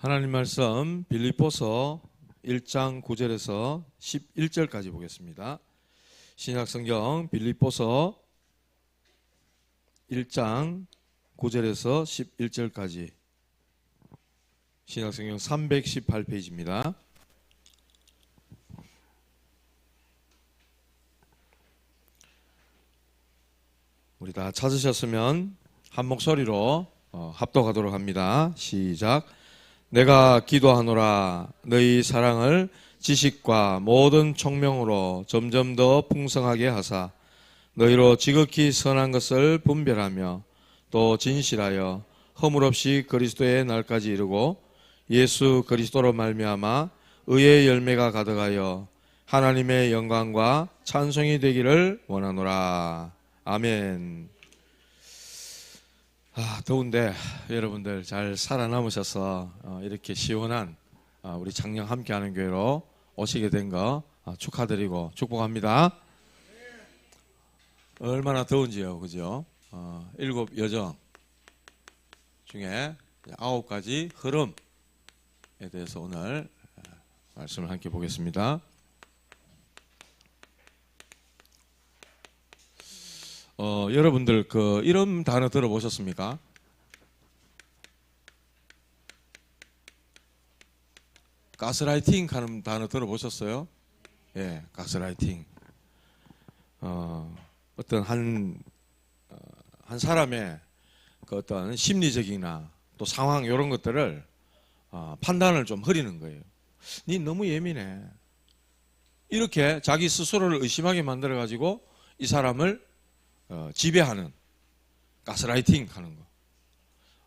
하나님 말씀 빌립보서 1장 9절에서 11절까지 보겠습니다. 신약성경 빌립보서 1장 9절에서 11절까지 신약성경 318페이지입니다. 우리 다 찾으셨으면 한 목소리로 합독하도록 합니다. 시작. 내가 기도하노라 너희 사랑을 지식과 모든 총명으로 점점 더 풍성하게 하사 너희로 지극히 선한 것을 분별하며 또 진실하여 허물 없이 그리스도의 날까지 이르고 예수 그리스도로 말미암아 의의 열매가 가득하여 하나님의 영광과 찬송이 되기를 원하노라. 아멘. 더운데 여러분들 잘 살아남으셔서 이렇게 시원한 우리 작년 함께하는 교회로 오시게 된 거 축하드리고 축복합니다. 얼마나 더운지요, 그죠? 7 여정 중에 9가지 흐름에 대해서 오늘 말씀을 함께 보겠습니다. 여러분들 이런 단어 들어보셨습니까? 가스라이팅 하는 단어 들어보셨어요? 예, 가스라이팅. 어떤 한 사람의 어떤 심리적이나 또 상황 이런 것들을 판단을 좀 흐리는 거예요. 니 너무 예민해. 이렇게 자기 스스로를 의심하게 만들어 가지고 이 사람을 지배하는 가스라이팅 하는 거.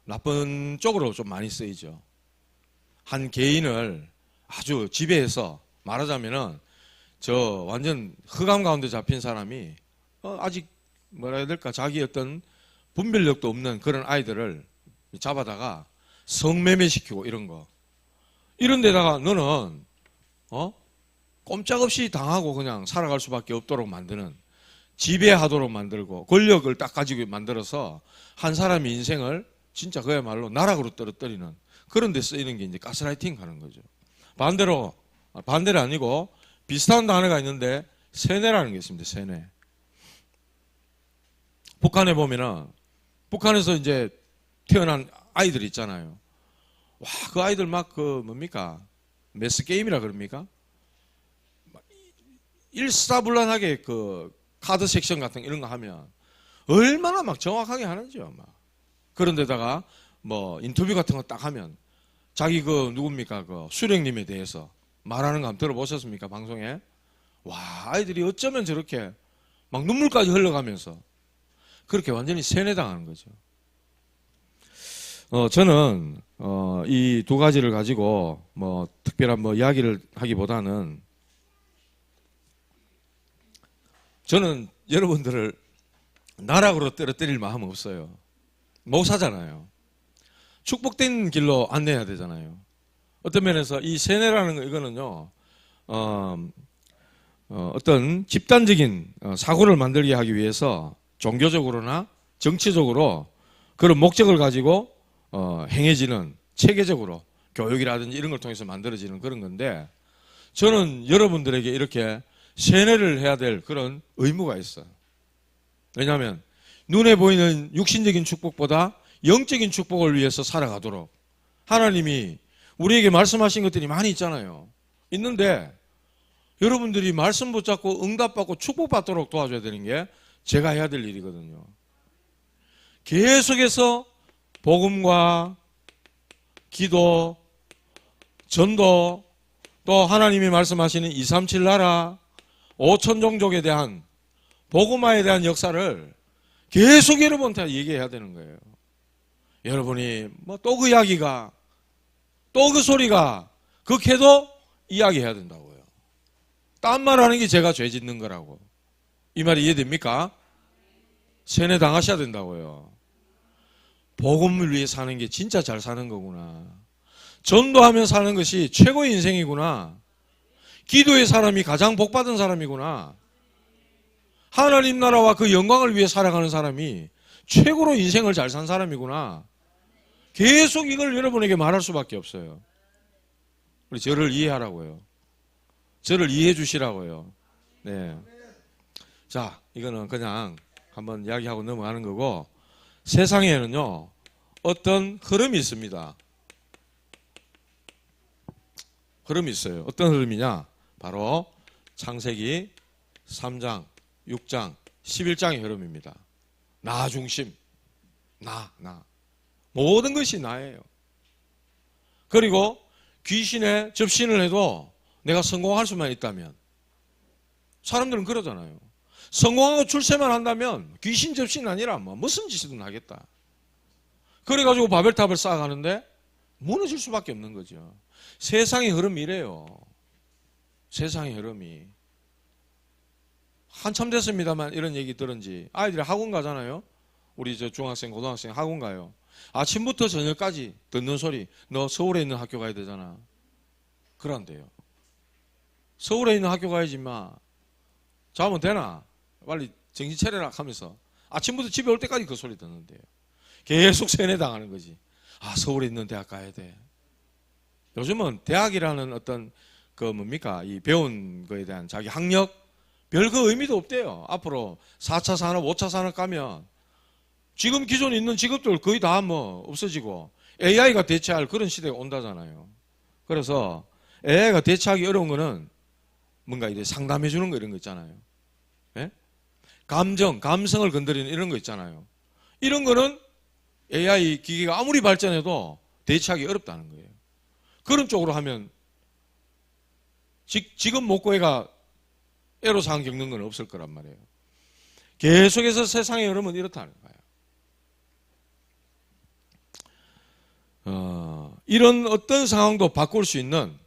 나쁜 쪽으로 좀 많이 쓰이죠. 한 개인을 아주 지배해서 말하자면은 완전 흑암 가운데 잡힌 사람이 아직 뭐라 해야 될까 자기 어떤 분별력도 없는 그런 아이들을 잡아다가 성매매시키고 이런 거. 이런 데다가 너는 꼼짝없이 당하고 그냥 살아갈 수밖에 없도록 만드는, 지배하도록 만들고 권력을 딱 가지고 만들어서 한 사람의 인생을 진짜 그야말로 나락으로 떨어뜨리는 그런 데 쓰이는 게 이제 가스라이팅 하는 거죠. 반대로 아니고 비슷한 단어가 있는데 세뇌라는 게 있습니다. 세뇌. 북한에 보면은 북한에서 이제 태어난 아이들 있잖아요. 와, 그 아이들 막 뭡니까? 매스 게임이라 그럽니까? 일사불란하게 카드 섹션 같은 이런 거 하면 얼마나 막 정확하게 하는지요, 막. 그런데다가 뭐 인터뷰 같은 거 딱 하면 자기 누굽니까? 수령님에 대해서 말하는 거 한번 들어보셨습니까? 방송에? 와, 아이들이 어쩌면 저렇게 막 눈물까지 흘러가면서 그렇게 완전히 세뇌당하는 거죠. 저는 이 두 가지를 가지고 뭐 특별한 이야기를 하기보다는 저는 여러분들을 나락으로 떨어뜨릴 마음은 없어요. 목사잖아요. 축복된 길로 안내해야 되잖아요. 어떤 면에서 이 세뇌라는 거 이거는요, 어떤 집단적인 사고를 만들게 하기 위해서 종교적으로나 정치적으로 그런 목적을 가지고 행해지는 체계적으로 교육이라든지 이런 걸 통해서 만들어지는 그런 건데, 저는 여러분들에게 이렇게 세뇌를 해야 될 그런 의무가 있어요. 왜냐하면 눈에 보이는 육신적인 축복보다 영적인 축복을 위해서 살아가도록 하나님이 우리에게 말씀하신 것들이 많이 있잖아요. 있는데 여러분들이 말씀 붙잡고 응답받고 축복받도록 도와줘야 되는 게 제가 해야 될 일이거든요. 계속해서 복음과 기도, 전도, 또 하나님이 말씀하시는 237 나라, 5천 종족에 대한 복음화에 대한 역사를 계속 여러분한테 얘기해야 되는 거예요. 여러분이 또 그 이야기가, 또 그 소리가 극해도 이야기해야 된다고요. 딴 말 하는 게 제가 죄 짓는 거라고. 이 말이 이해됩니까? 세뇌 당하셔야 된다고요. 복음을 위해 사는 게 진짜 잘 사는 거구나. 전도하며 사는 것이 최고의 인생이구나. 기도의 사람이 가장 복받은 사람이구나. 하나님 나라와 그 영광을 위해 살아가는 사람이 최고로 인생을 잘 산 사람이구나. 계속 이걸 여러분에게 말할 수밖에 없어요. 우리 저를 이해하라고요. 저를 이해해 주시라고요. 네. 자, 이거는 그냥 한번 이야기하고 넘어가는 거고, 세상에는요, 어떤 흐름이 있습니다. 흐름이 있어요. 어떤 흐름이냐? 바로 창세기 3장, 6장, 11장의 흐름입니다. 나 중심. 나. 모든 것이 나예요. 그리고 귀신에 접신을 해도 내가 성공할 수만 있다면, 사람들은 그러잖아요. 성공하고 출세만 한다면 귀신 접신 아니라 뭐 무슨 짓이든 하겠다. 그래가지고 바벨탑을 쌓아가는데 무너질 수밖에 없는 거죠. 세상의 흐름이 이래요. 세상의 흐름이. 한참 됐습니다만 이런 얘기 들은 지. 아이들이 학원 가잖아요. 우리 저 중학생, 고등학생 학원 가요. 아침부터 저녁까지 듣는 소리. 너 서울에 있는 학교 가야 되잖아. 그런데요. 서울에 있는 학교 가야지 마. 자면 되나? 빨리 정신 차려라 하면서 아침부터 집에 올 때까지 그 소리 듣는데요. 계속 세뇌당하는 거지. 아, 서울에 있는 대학 가야 돼. 요즘은 대학이라는 어떤 그 뭡니까? 이 배운 거에 대한 자기 학력 별거 의미도 없대요. 앞으로 4차 산업, 5차 산업 가면 지금 기존에 있는 직업들 거의 다 뭐 없어지고 AI가 대체할 그런 시대가 온다잖아요. 그래서 AI가 대체하기 어려운 거는 뭔가 이제 상담해 주는 거 이런 거 있잖아요. 예? 감성을 건드리는 이런 거 있잖아요. 이런 거는 AI 기기가 아무리 발전해도 대체하기 어렵다는 거예요. 그런 쪽으로 하면 지금 목고애가 애로사항 겪는 건 없을 거란 말이에요. 계속해서 세상의 흐름은 이렇다는 거예요. 이런 어떤 상황도 바꿀 수 있는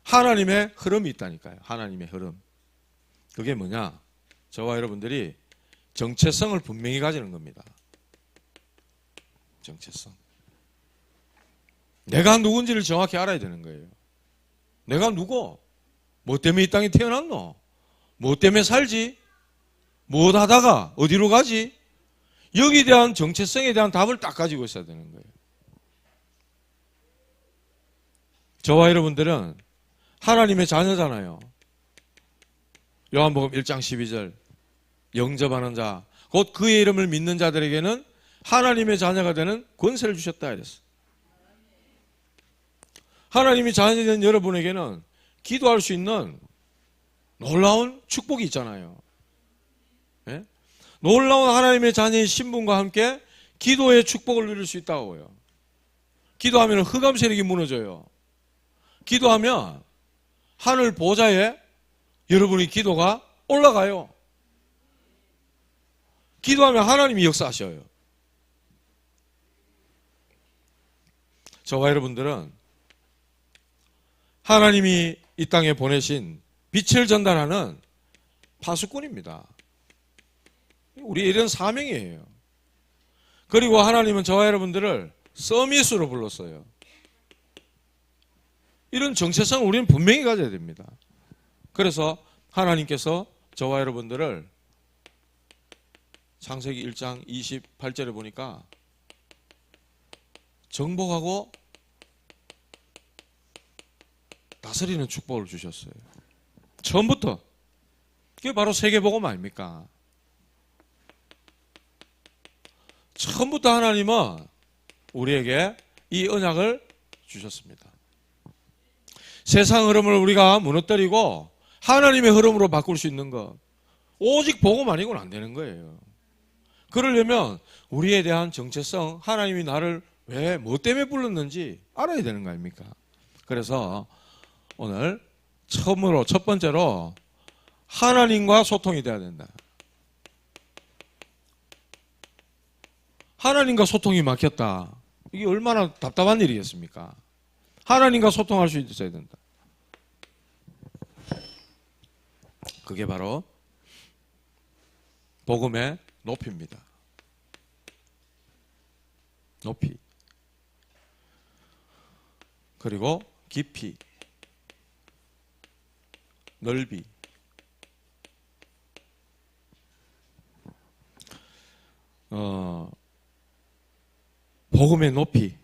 하나님의 흐름이 있다니까요. 하나님의 흐름. 그게 뭐냐? 저와 여러분들이 정체성을 분명히 가지는 겁니다. 정체성. 내가 누군지를 정확히 알아야 되는 거예요. 내가 누구? 뭐 때문에 이 땅에 태어났노? 뭐 때문에 살지? 뭐 하다가 어디로 가지? 여기에 대한 정체성에 대한 답을 딱 가지고 있어야 되는 거예요. 저와 여러분들은 하나님의 자녀잖아요. 요한복음 1장 12절 영접하는 자, 곧 그의 이름을 믿는 자들에게는 하나님의 자녀가 되는 권세를 주셨다 이랬어. 하나님이 자녀된 여러분에게는 기도할 수 있는 놀라운 축복이 있잖아요. 예? 놀라운 하나님의 자녀의 신분과 함께 기도의 축복을 누릴 수 있다고요. 기도하면 흑암 세력이 무너져요. 기도하면 하늘 보좌에 여러분의 기도가 올라가요. 기도하면 하나님이 역사하셔요. 저와 여러분들은 하나님이 이 땅에 보내신 빛을 전달하는 파수꾼입니다. 우리 이런 사명이에요. 그리고 하나님은 저와 여러분들을 서밋으로 불렀어요. 이런 정체성을 우리는 분명히 가져야 됩니다. 그래서 하나님께서 저와 여러분들을 창세기 1장 28절에 보니까 정복하고 다스리는 축복을 주셨어요. 처음부터. 그게 바로 세계복음 아닙니까? 처음부터 하나님은 우리에게 이 언약을 주셨습니다. 세상 흐름을 우리가 무너뜨리고 하나님의 흐름으로 바꿀 수 있는 것. 오직 복음 아니고는 안 되는 거예요. 그러려면 우리에 대한 정체성, 하나님이 나를 왜, 뭐 때문에 불렀는지 알아야 되는 거 아닙니까? 그래서 오늘 처음으로, 첫 번째로 하나님과 소통이 돼야 된다. 하나님과 소통이 막혔다. 이게 얼마나 답답한 일이겠습니까? 하나님과 소통할 수 있어야 된다. 그게 바로 복음의 높이입니다. 높이. 그리고 깊이. 넓이. 복음의 높이.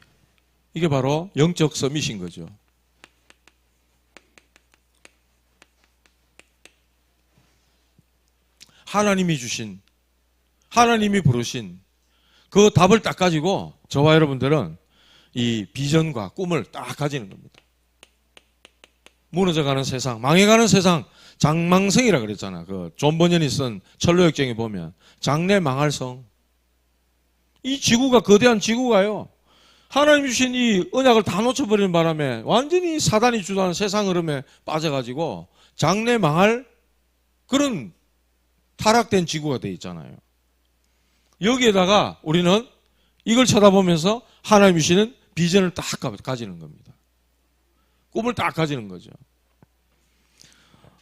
이게 바로 영적 섬이신 거죠. 하나님이 주신, 하나님이 부르신 그 답을 딱 가지고 저와 여러분들은 이 비전과 꿈을 딱 가지는 겁니다. 무너져가는 세상, 망해가는 세상, 장망성이라 그랬잖아. 그 존 버년이 쓴 철로역정에 보면 장래 망할 성. 이 지구가, 거대한 지구가요, 하나님 주신 이 언약을 다 놓쳐버리는 바람에 완전히 사단이 주도하는 세상 흐름에 빠져가지고 장래 망할 그런 타락된 지구가 되어 있잖아요. 여기에다가 우리는 이걸 쳐다보면서 하나님 주시는 비전을 딱 가지는 겁니다. 꿈을 딱 가지는 거죠.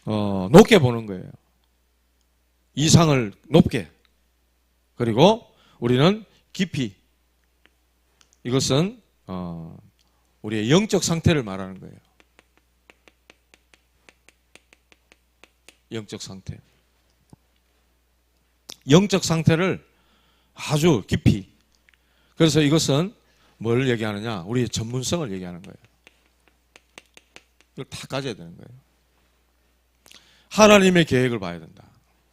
높게 보는 거예요. 이상을 높게. 그리고 우리는 깊이. 이것은 우리의 영적 상태를 말하는 거예요. 영적 상태. 영적 상태를 아주 깊이. 그래서 이것은 뭘 얘기하느냐? 우리의 전문성을 얘기하는 거예요. 이걸 다 가져야 되는 거예요. 하나님의 계획을 봐야 된다.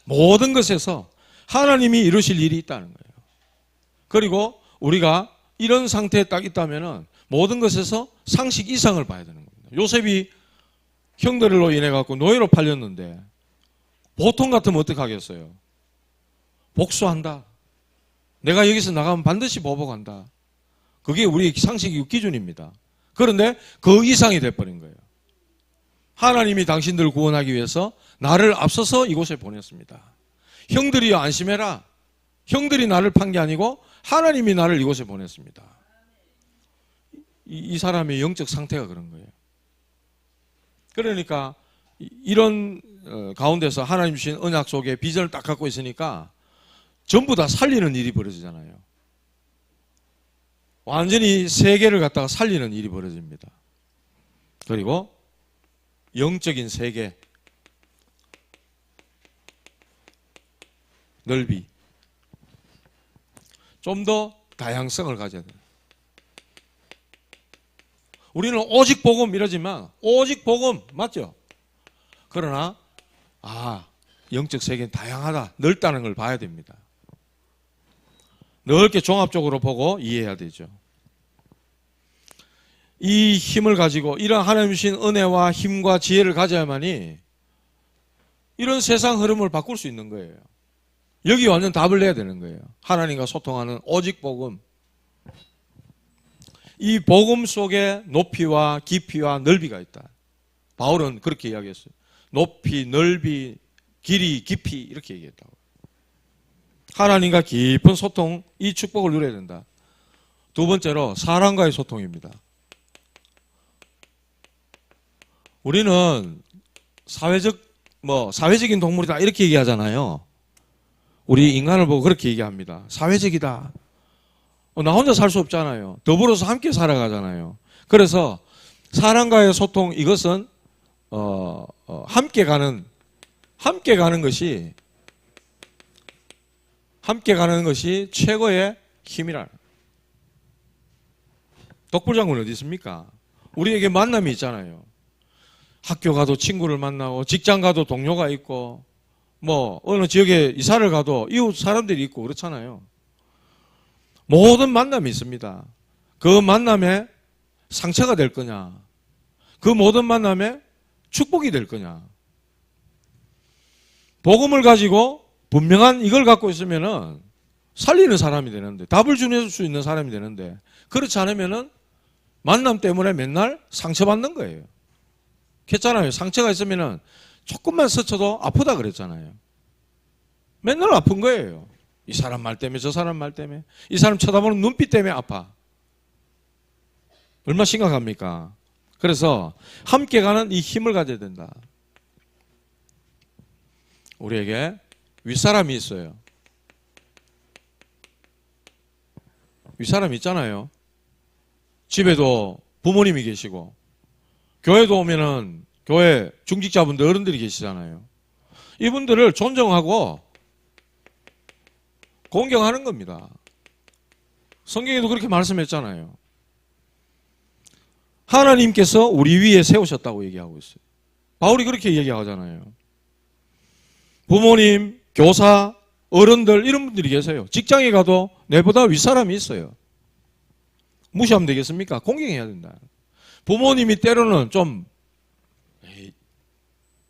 모든 것에서 하나님이 이루실 일이 있다는 거예요. 그리고 우리가 이런 상태에 딱 있다면은 모든 것에서 상식 이상을 봐야 되는 겁니다. 요셉이 형들로 인해 갖고 노예로 팔렸는데 보통 같으면 어떻게 하겠어요? 복수한다. 내가 여기서 나가면 반드시 보복한다. 그게 우리 상식 기준입니다. 그런데 그 이상이 돼버린 거예요. 하나님이 당신들을 구원하기 위해서 나를 앞서서 이곳에 보냈습니다. 형들이여 안심해라. 형들이 나를 판 게 아니고 하나님이 나를 이곳에 보냈습니다. 이 사람의 영적 상태가 그런 거예요. 그러니까 이런 가운데서 하나님 주신 언약 속에 비전을 딱 갖고 있으니까 전부 다 살리는 일이 벌어지잖아요. 완전히 세계를 갖다가 살리는 일이 벌어집니다. 그리고 영적인 세계, 넓이, 좀 더 다양성을 가져야 돼요. 우리는 오직 복음 이러지만 오직 복음 맞죠? 그러나 영적 세계는 다양하다, 넓다는 걸 봐야 됩니다. 넓게 종합적으로 보고 이해해야 되죠. 이 힘을 가지고 이런 하나님 주신 은혜와 힘과 지혜를 가져야만이 이런 세상 흐름을 바꿀 수 있는 거예요. 여기 완전 답을 내야 되는 거예요. 하나님과 소통하는 오직 복음. 이 복음 속에 높이와 깊이와 넓이가 있다. 바울은 그렇게 이야기했어요. 높이, 넓이, 길이, 깊이 이렇게 얘기했다고. 하나님과 깊은 소통, 이 축복을 누려야 된다. 두 번째로 사람과의 소통입니다. 우리는 사회적인 동물이다 이렇게 얘기하잖아요. 우리 인간을 보고 그렇게 얘기합니다. 사회적이다. 나 혼자 살 수 없잖아요. 더불어서 함께 살아가잖아요. 그래서 사람과의 소통, 이것은 함께 가는 것이 최고의 힘이라. 독불장군 어디 있습니까? 우리에게 만남이 있잖아요. 학교 가도 친구를 만나고, 직장 가도 동료가 있고, 어느 지역에 이사를 가도 이웃 사람들이 있고 그렇잖아요. 모든 만남이 있습니다. 그 만남에 상처가 될 거냐? 그 모든 만남에 축복이 될 거냐? 복음을 가지고 분명한 이걸 갖고 있으면은 살리는 사람이 되는데, 답을 줄 수 있는 사람이 되는데, 그렇지 않으면은 만남 때문에 맨날 상처받는 거예요. 그랬잖아요. 상처가 있으면은 조금만 스쳐도 아프다 그랬잖아요. 맨날 아픈 거예요. 이 사람 말 때문에, 저 사람 말 때문에, 이 사람 쳐다보는 눈빛 때문에 아파. 얼마나 심각합니까? 그래서 함께 가는 이 힘을 가져야 된다. 우리에게 윗사람이 있어요. 윗사람이 있잖아요. 집에도 부모님이 계시고, 교회도 오면은 교회 중직자분들, 어른들이 계시잖아요. 이분들을 존경하고 공경하는 겁니다. 성경에도 그렇게 말씀했잖아요. 하나님께서 우리 위에 세우셨다고 얘기하고 있어요. 바울이 그렇게 얘기하잖아요. 부모님, 교사, 어른들 이런 분들이 계세요. 직장에 가도 내보다 윗사람이 있어요. 무시하면 되겠습니까? 공경해야 된다. 부모님이 때로는 좀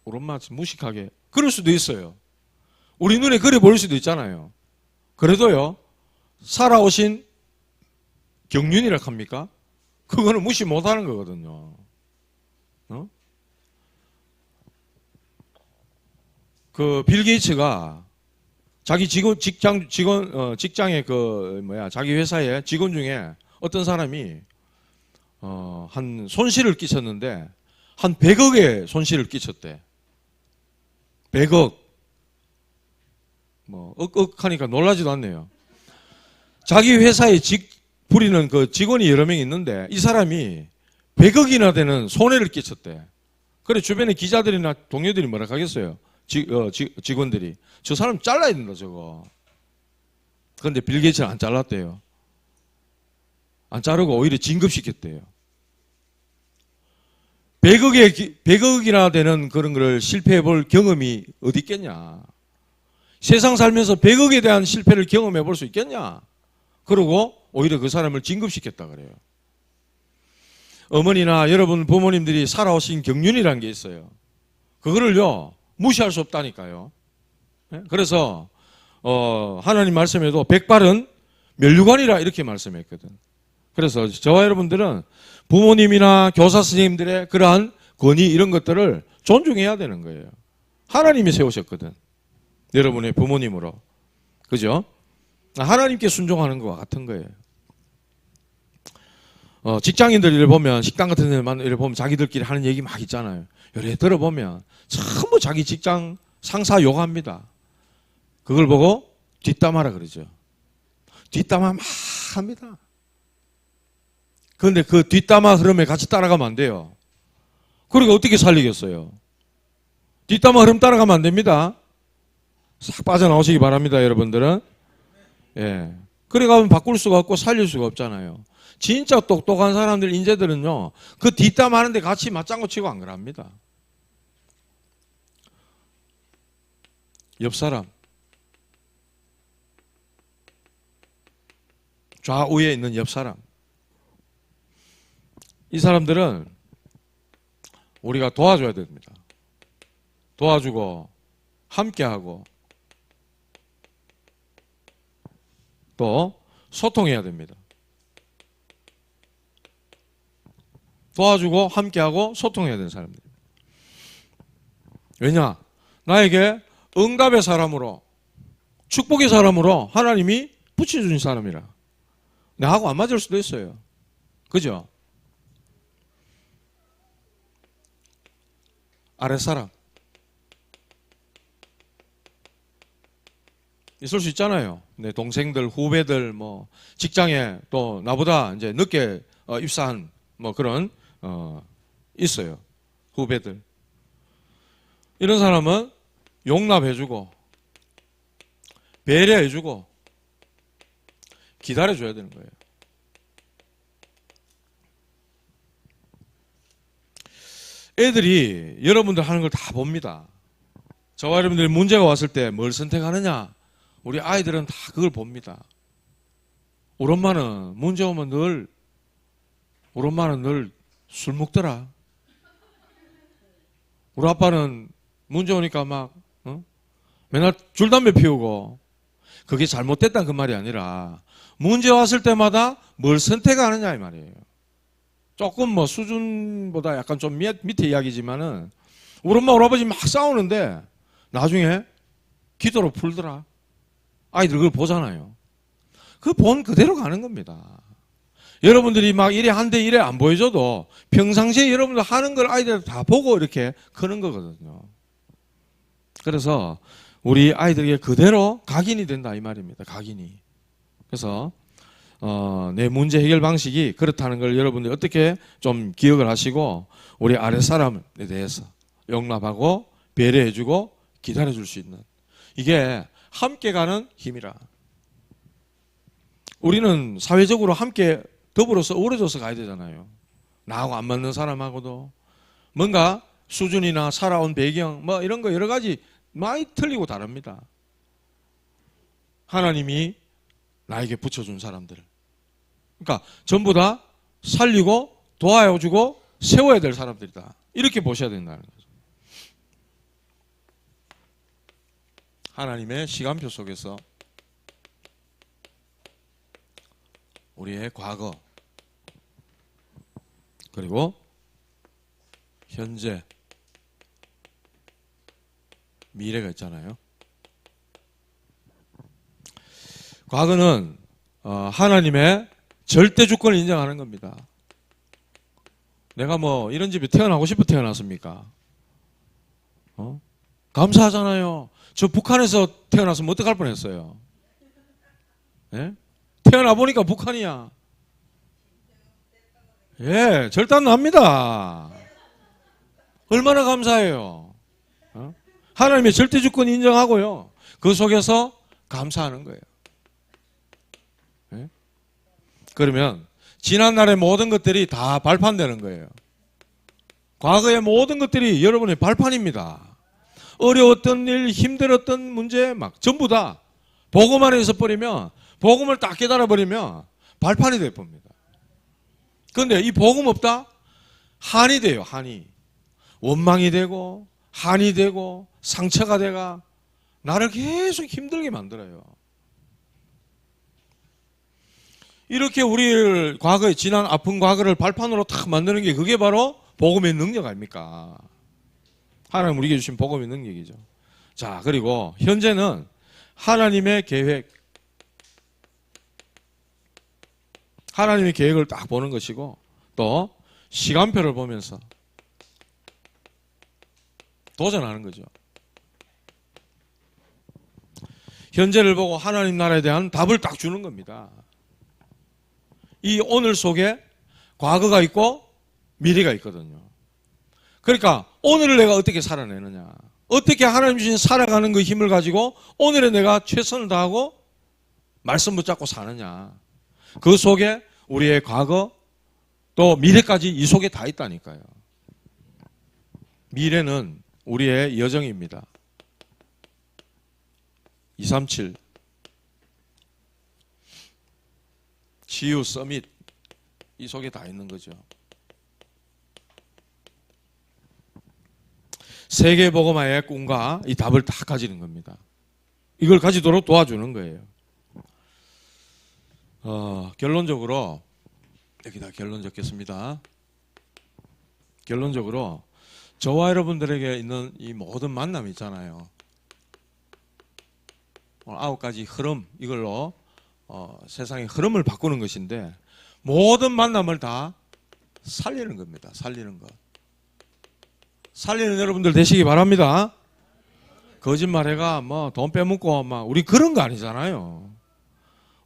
오랜만에 무식하게 그럴 수도 있어요. 우리 눈에 그래 보일 수도 있잖아요. 그래도요, 살아오신 경륜이라 합니까? 그거는 무시 못하는 거거든요. 그 빌 게이츠가 자기 직장의 자기 회사의 직원 중에 어떤 사람이 한 손실을 끼쳤는데 한 100억의 손실을 끼쳤대. 100억. 하니까 놀라지도 않네요. 자기 회사에 부리는 그 직원이 여러 명 있는데 이 사람이 100억이나 되는 손해를 끼쳤대. 그래 주변에 기자들이나 동료들이 뭐라 하겠어요? 직원들이 저 사람 잘라야 된다 저거. 그런데 빌 게이츠는 안 잘랐대요. 안 자르고 오히려 진급시켰대요. 100억이나 되는 그런 걸 실패해 볼 경험이 어디 있겠냐. 세상 살면서 100억에 대한 실패를 경험해 볼 수 있겠냐. 그러고 오히려 그 사람을 진급시켰다 그래요. 어머니나 여러분 부모님들이 살아오신 경륜이라는 게 있어요. 그거를요 무시할 수 없다니까요. 그래서 하나님 말씀에도 백발은 면류관이라 이렇게 말씀했거든. 그래서 저와 여러분들은 부모님이나 교사 선생님들의 그러한 권위 이런 것들을 존중해야 되는 거예요. 하나님이 세우셨거든. 여러분의 부모님으로. 그죠? 하나님께 순종하는 것과 같은 거예요. 직장인들을 보면 식당 같은 데만 이렇게 보면 자기들끼리 하는 얘기 막 있잖아요. 이렇게 들어보면 전부 자기 직장 상사 욕합니다. 그걸 보고 뒷담화라 그러죠. 뒷담화 막 합니다. 그런데 그 뒷담화 흐름에 같이 따라가면 안 돼요. 그러니까 어떻게 살리겠어요? 뒷담화 흐름 따라가면 안 됩니다. 싹 빠져나오시기 바랍니다, 여러분들은. 예. 그래 가면 바꿀 수가 없고 살릴 수가 없잖아요. 진짜 똑똑한 사람들, 인재들은요, 그 뒷담 하는데 같이 맞장구 치고 안 그럽니다. 옆 사람. 좌우에 있는 옆 사람. 이 사람들은 우리가 도와줘야 됩니다. 도와주고, 함께하고, 또 소통해야 됩니다. 도와주고 함께하고 소통해야 되는 사람들. 왜냐? 나에게 응답의 사람으로 축복의 사람으로 하나님이 붙여주신 사람이라. 나하고 안 맞을 수도 있어요. 그죠? 아랫사람 있을 수 있잖아요. 내 동생들, 후배들, 직장에 또 나보다 이제 늦게 입사한 그런 있어요. 후배들. 이런 사람은 용납해주고 배려해주고 기다려줘야 되는 거예요. 애들이 여러분들 하는 걸 다 봅니다. 저와 여러분들이 문제가 왔을 때 뭘 선택하느냐? 우리 아이들은 다 그걸 봅니다. 우리 엄마는 문제 오면 우리 엄마는 늘 술 먹더라. 우리 아빠는 문제 오니까 맨날 줄담배 피우고. 그게 잘못됐다는 그 말이 아니라 문제 왔을 때마다 뭘 선택하느냐 이 말이에요. 조금 수준보다 약간 좀 밑에 이야기지만은 우리 엄마 우리 아버지 막 싸우는데 나중에 기도로 풀더라. 아이들 그걸 보잖아요. 그 본 그대로 가는 겁니다. 여러분들이 막 이래 한데 이래 안 보여줘도 평상시에 여러분들 하는 걸 아이들 다 보고 이렇게 크는 거거든요. 그래서 우리 아이들에게 그대로 각인이 된다 이 말입니다. 각인이. 그래서 내 문제 해결 방식이 그렇다는 걸 여러분들이 어떻게 좀 기억을 하시고 우리 아랫사람에 대해서 용납하고 배려해주고 기다려줄 수 있는 이게 함께 가는 힘이라. 우리는 사회적으로 함께 더불어서 어우러져서 가야 되잖아요. 나하고 안 맞는 사람하고도 뭔가 수준이나 살아온 배경 뭐 이런 거 여러 가지 많이 틀리고 다릅니다. 하나님이 나에게 붙여준 사람들. 그러니까 전부 다 살리고 도와주고 세워야 될 사람들이다. 이렇게 보셔야 된다는 거죠. 하나님의 시간표 속에서 우리의 과거 그리고 현재 미래가 있잖아요. 과거는 하나님의 절대 주권을 인정하는 겁니다. 내가 뭐 이런 집에 태어나고 싶어 태어났습니까? 감사하잖아요. 저 북한에서 태어났으면 어떡할 뻔했어요. 예? 태어나 보니까 북한이야. 예, 절단 납니다. 얼마나 감사해요. 하나님의 절대 주권 인정하고요. 그 속에서 감사하는 거예요. 예? 그러면 지난날의 모든 것들이 다 발판되는 거예요. 과거의 모든 것들이 여러분의 발판입니다. 어려웠던 일, 힘들었던 문제 막 전부 다 복음 안에 있어 버리면 복음을 딱 깨달아 버리면 발판이 될 겁니다. 그런데 이 복음 없다? 한이 돼요. 한이. 원망이 되고 한이 되고 상처가 돼가 나를 계속 힘들게 만들어요. 이렇게 우리를 과거에 지난 아픈 과거를 발판으로 탁 만드는 게 그게 바로 복음의 능력 아닙니까? 하나님 우리에게 주신 복음의 능력이죠. 자, 그리고 현재는 하나님의 계획, 하나님의 계획을 딱 보는 것이고 또 시간표를 보면서 도전하는 거죠. 현재를 보고 하나님 나라에 대한 답을 딱 주는 겁니다. 이 오늘 속에 과거가 있고 미래가 있거든요. 그러니까 오늘을 내가 어떻게 살아내느냐, 어떻게 하나님 주신 살아가는 그 힘을 가지고 오늘에 내가 최선을 다하고 말씀 붙잡고 사느냐, 그 속에 우리의 과거 또 미래까지 이 속에 다 있다니까요. 미래는 우리의 여정입니다. 237 치유 서밋 이 속에 다 있는 거죠. 세계복음화의 꿈과 이 답을 다 가지는 겁니다. 이걸 가지도록 도와주는 거예요. 결론적으로 여기다 결론 적겠습니다. 결론적으로 저와 여러분들에게 있는 이 모든 만남이 있잖아요. 9가지 흐름, 이걸로 세상의 흐름을 바꾸는 것인데 모든 만남을 다 살리는 겁니다. 살리는 것. 살리는 여러분들 되시기 바랍니다. 거짓말해가 뭐 돈 빼먹고 막 우리 그런 거 아니잖아요.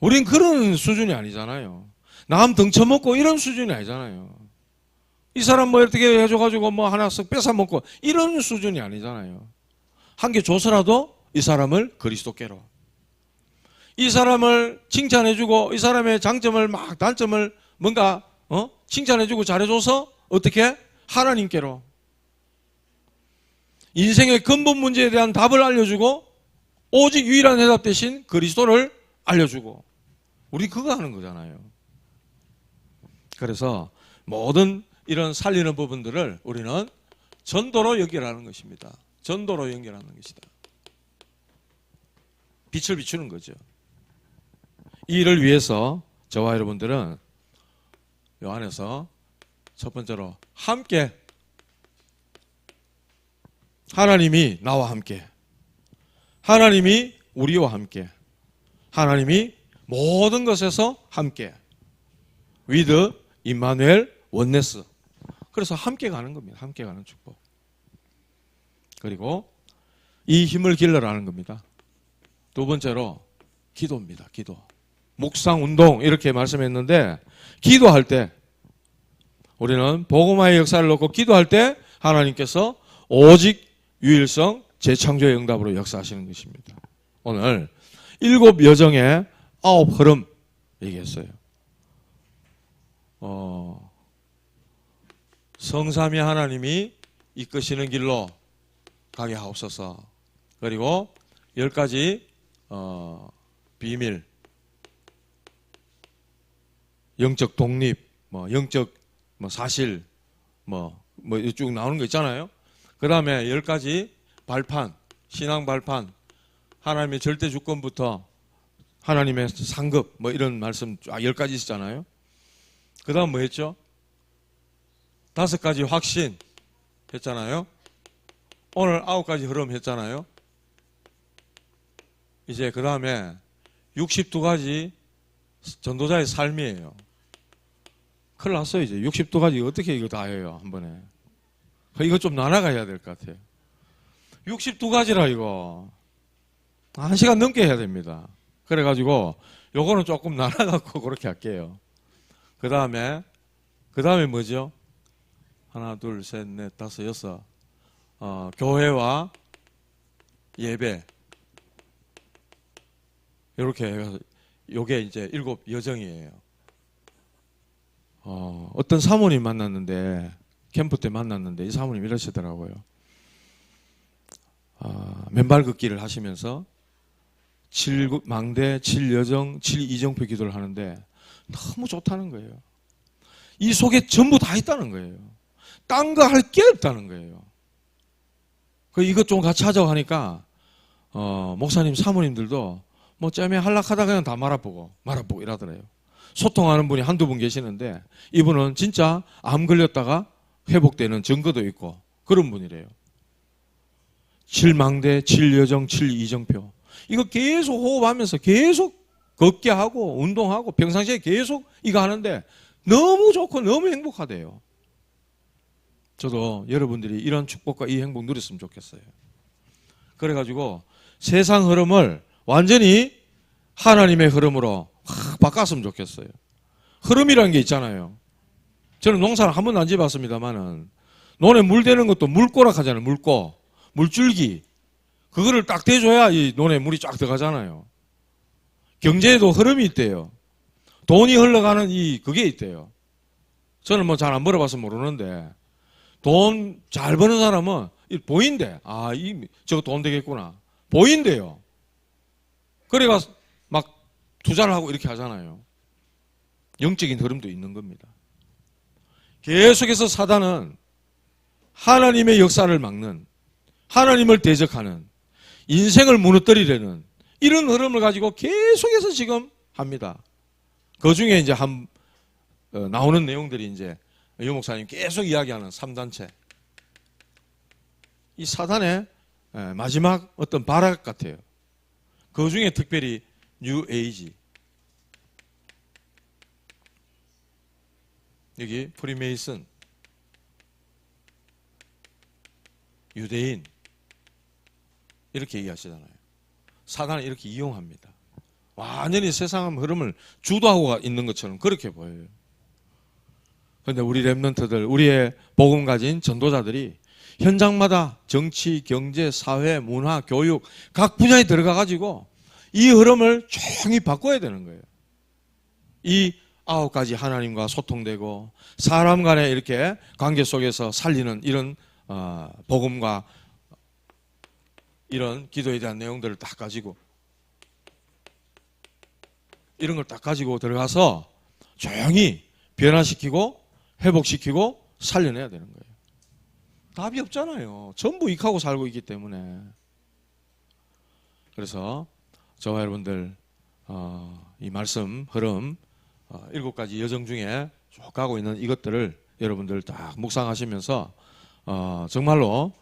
우린 그런 수준이 아니잖아요. 남 등쳐먹고 이런 수준이 아니잖아요. 이 사람 뭐 어떻게 해줘가지고 뭐 하나 쓱 뺏어먹고 이런 수준이 아니잖아요. 한 개 줘서라도 이 사람을 그리스도께로, 이 사람을 칭찬해주고 이 사람의 장점을 막 단점을 뭔가 칭찬해주고 잘해줘서 어떻게 하나님께로, 인생의 근본 문제에 대한 답을 알려주고 오직 유일한 해답 대신 그리스도를 알려주고, 우리 그거 하는 거잖아요. 그래서 모든 이런 살리는 부분들을 우리는 전도로 연결하는 것입니다. 전도로 연결하는 것이다. 빛을 비추는 거죠. 이 일을 위해서 저와 여러분들은 이 안에서 첫 번째로 함께, 하나님이 나와 함께, 하나님이 우리와 함께, 하나님이 모든 것에서 함께, with 임마누엘 원네스. 그래서 함께 가는 겁니다. 함께 가는 축복. 그리고 이 힘을 길러라는 겁니다. 두 번째로 기도입니다. 기도. 묵상, 운동 이렇게 말씀했는데 기도할 때 우리는 복음화의 역사를 놓고 기도할 때 하나님께서 오직 유일성 재창조의 응답으로 역사하시는 것입니다. 오늘 7 여정의 9 흐름 얘기했어요. 성삼위 하나님이 이끄시는 길로 가게 하옵소서. 그리고 10가지 비밀, 영적 독립, 영적 사실, 쭉 나오는 거 있잖아요. 그 다음에 10가지 발판, 신앙 발판, 하나님의 절대 주권부터 하나님의 상급, 이런 말씀 쫙 10가지 있었잖아요. 그 다음 뭐 했죠? 5가지 확신 했잖아요. 오늘 9가지 흐름 했잖아요. 이제 그 다음에 62가지 전도자의 삶이에요. 큰일 났어요. 이제 62가지 어떻게 이거 다 해요 한 번에. 이거 좀 나눠가야 될 것 같아요. 62가지라 이거 1시간 넘게 해야 됩니다. 그래가지고 요거는 조금 나눠갖고 그렇게 할게요. 그 다음에 뭐죠? 하나, 둘, 셋, 넷, 다섯, 여섯. 교회와 예배. 이렇게 해서 요게 이제 7 여정이에요. 어떤 사모님 만났는데, 캠프 때 만났는데, 이 사모님 이러시더라고요. 맨발 걷기를 하시면서 7망대, 7여정, 7이정표 기도를 하는데 너무 좋다는 거예요. 이 속에 전부 다 있다는 거예요. 딴 거 할 게 없다는 거예요. 이것 좀 같이 하자고 하니까 목사님, 사모님들도 쨈매 할락하다 그냥 다 말아보고 이러더래요. 소통하는 분이 한두 분 계시는데 이분은 진짜 암 걸렸다가 회복되는 증거도 있고 그런 분이래요. 7망대, 7여정, 7이정표. 이거 계속 호흡하면서 계속 걷게 하고 운동하고 평상시에 계속 이거 하는데 너무 좋고 너무 행복하대요. 저도 여러분들이 이런 축복과 이 행복 누렸으면 좋겠어요. 그래가지고 세상 흐름을 완전히 하나님의 흐름으로 확 바꿨으면 좋겠어요. 흐름이라는 게 있잖아요. 저는 농사를 한 번도 안 지어봤습니다만은 논에 물 대는 것도 물꼬락 하잖아요. 물줄기. 그거를 딱 대줘야 이 논에 물이 쫙 들어가잖아요. 경제에도 흐름이 있대요. 돈이 흘러가는 그게 있대요. 저는 잘 안 벌어봐서 모르는데 돈 잘 버는 사람은 보인대. 저거 돈 되겠구나. 보인대요. 그래가 막 투자를 하고 이렇게 하잖아요. 영적인 흐름도 있는 겁니다. 계속해서 사단은 하나님의 역사를 막는, 하나님을 대적하는, 인생을 무너뜨리려는 이런 흐름을 가지고 계속해서 지금 합니다. 그 중에 이제 나오는 내용들이 이제 유 목사님 계속 이야기하는 3단체. 이 사단의 마지막 어떤 발악 같아요. 그 중에 특별히 뉴 에이지. 여기 프리메이슨, 유대인 이렇게 얘기하시잖아요. 사단은 이렇게 이용합니다. 완전히 세상 흐름을 주도하고 있는 것처럼 그렇게 보여요. 그런데 우리 렘넌트들, 우리의 복음 가진 전도자들이 현장마다 정치, 경제, 사회, 문화, 교육 각 분야에 들어가 가지고 이 흐름을 조용히 바꿔야 되는 거예요. 이 9가지 하나님과 소통되고 사람 간의 이렇게 관계 속에서 살리는 이런 복음과 이런 기도에 대한 내용들을 딱 가지고 이런 걸 딱 가지고 들어가서 조용히 변화시키고 회복시키고 살려내야 되는 거예요. 답이 없잖아요. 전부 익하고 살고 있기 때문에. 그래서 저와 여러분들 이 말씀 흐름 7가지 여정 중에 쭉 가고 있는 이것들을 여러분들 딱 묵상하시면서 정말로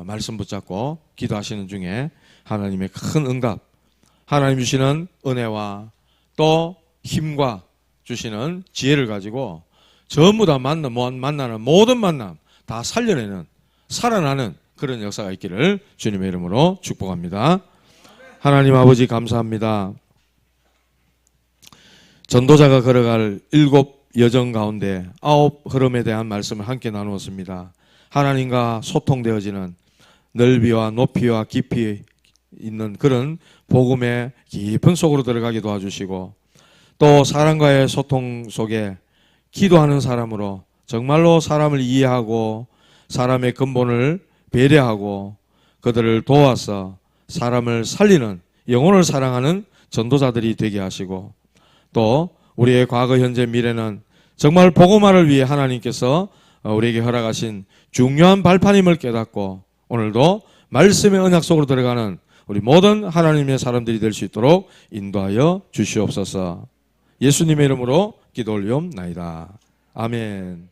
말씀 붙잡고 기도하시는 중에 하나님의 큰 응답, 하나님 주시는 은혜와 또 힘과 주시는 지혜를 가지고 전부 다 만나는 모든 만남 다 살려내는, 살아나는 그런 역사가 있기를 주님의 이름으로 축복합니다. 하나님 아버지 감사합니다. 전도자가 걸어갈 7 여정 가운데 9 흐름에 대한 말씀을 함께 나누었습니다. 하나님과 소통되어지는 넓이와 높이와 깊이 있는 그런 복음의 깊은 속으로 들어가게 도와주시고 또 사람과의 소통 속에 기도하는 사람으로 정말로 사람을 이해하고 사람의 근본을 배려하고 그들을 도와서 사람을 살리는, 영혼을 사랑하는 전도자들이 되게 하시고, 또 우리의 과거, 현재, 미래는 정말 복음화를 위해 하나님께서 우리에게 허락하신 중요한 발판임을 깨닫고 오늘도 말씀의 언약 속으로 들어가는 우리 모든 하나님의 사람들이 될 수 있도록 인도하여 주시옵소서. 예수님의 이름으로 기도 올리옵나이다. 아멘.